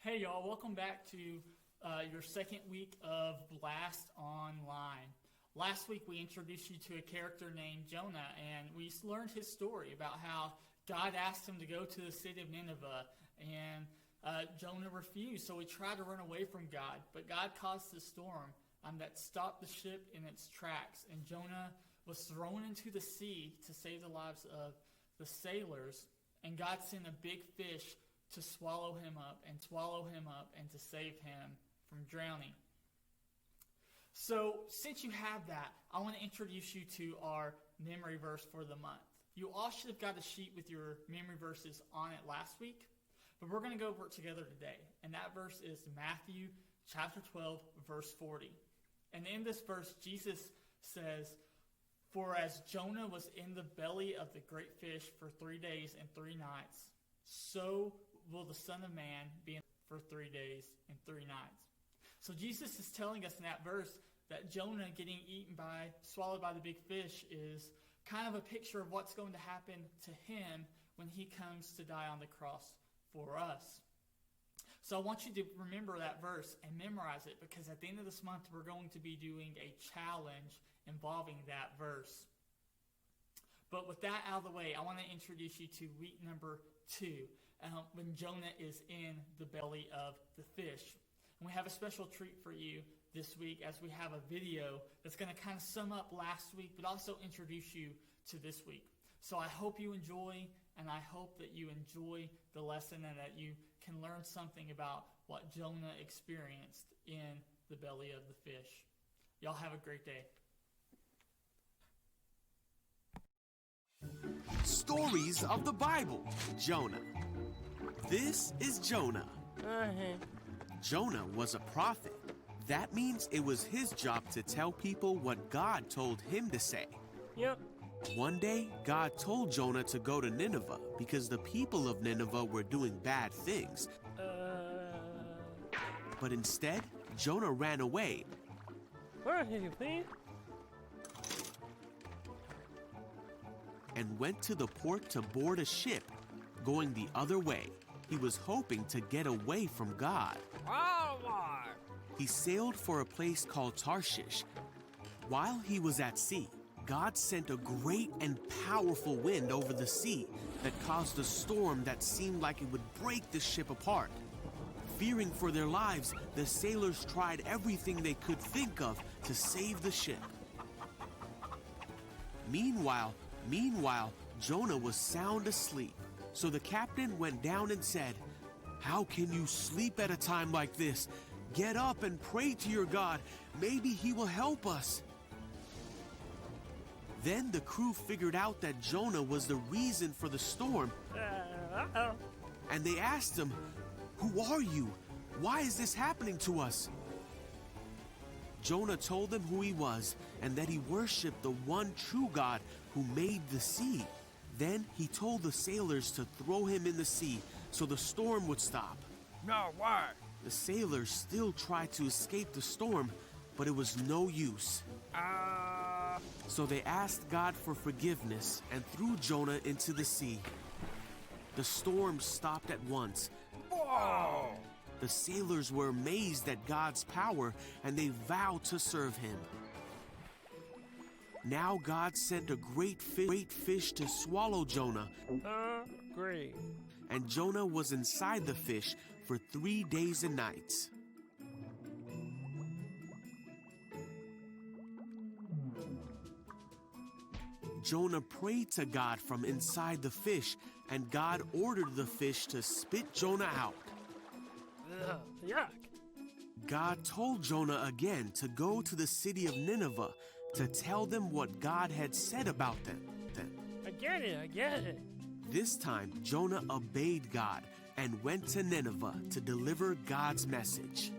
Hey y'all, welcome back to your second week of Blast Online. Last week we introduced you to a character named Jonah, and we learned his story about how God asked him to go to the city of Nineveh, and Jonah refused, so he tried to run away from God. But God caused the storm that stopped the ship in its tracks, and Jonah was thrown into the sea to save the lives of the sailors, and God sent a big fish to swallow him up and to save him from drowning. So since you have that, I want to introduce you to our memory verse for the month. You all should have got a sheet with your memory verses on it last week, but we're going to go over it together today. And that verse is Matthew chapter 12, verse 40. And in this verse, Jesus says, "For as Jonah was in the belly of the great fish for 3 days and 3 nights, so will the Son of Man be for 3 days and 3 nights." So Jesus is telling us in that verse that Jonah getting swallowed by the big fish is kind of a picture of what's going to happen to him when he comes to die on the cross for us. So I want you to remember that verse and memorize it, because at the end of this month we're going to be doing a challenge involving that verse. But with that out of the way, I want to introduce you to week number 2, when Jonah is in the belly of the fish. And we have a special treat for you this week, as we have a video that's going to kind of sum up last week, but also introduce you to this week. So I hope you enjoy, and I hope that you enjoy the lesson and that you can learn something about what Jonah experienced in the belly of the fish. Y'all have a great day. Stories of the Bible. Jonah. This is Jonah. Jonah was a prophet. That means it was his job to tell people what God told him to say. Yep. One day, God told Jonah to go to Nineveh because the people of Nineveh were doing bad things. But instead, Jonah ran away. Where are you, please? And went to the port to board a ship, going the other way. He was hoping to get away from God. He sailed for a place called Tarshish. While he was at sea, God sent a great and powerful wind over the sea that caused a storm that seemed like it would break the ship apart. Fearing for their lives, the sailors tried everything they could think of to save the ship. Meanwhile, Jonah was sound asleep. So the captain went down and said, "How can you sleep at a time like this? Get up and pray to your God. Maybe he will help us." Then the crew figured out that Jonah was the reason for the storm. And they asked him, "Who are you? Why is this happening to us?" Jonah told them who he was and that he worshipped the one true God who made the sea. Then he told the sailors to throw him in the sea so the storm would stop. No, why? The sailors still tried to escape the storm, but it was no use. So they asked God for forgiveness and threw Jonah into the sea. The storm stopped at once. Whoa! The sailors were amazed at God's power, and they vowed to serve him. Now God sent a great fish to swallow Jonah. Great. And Jonah was inside the fish for 3 days and nights. Jonah prayed to God from inside the fish, and God ordered the fish to spit Jonah out. Yuck. God told Jonah again to go to the city of Nineveh to tell them what God had said about them. I get it. This time, Jonah obeyed God and went to Nineveh to deliver God's message.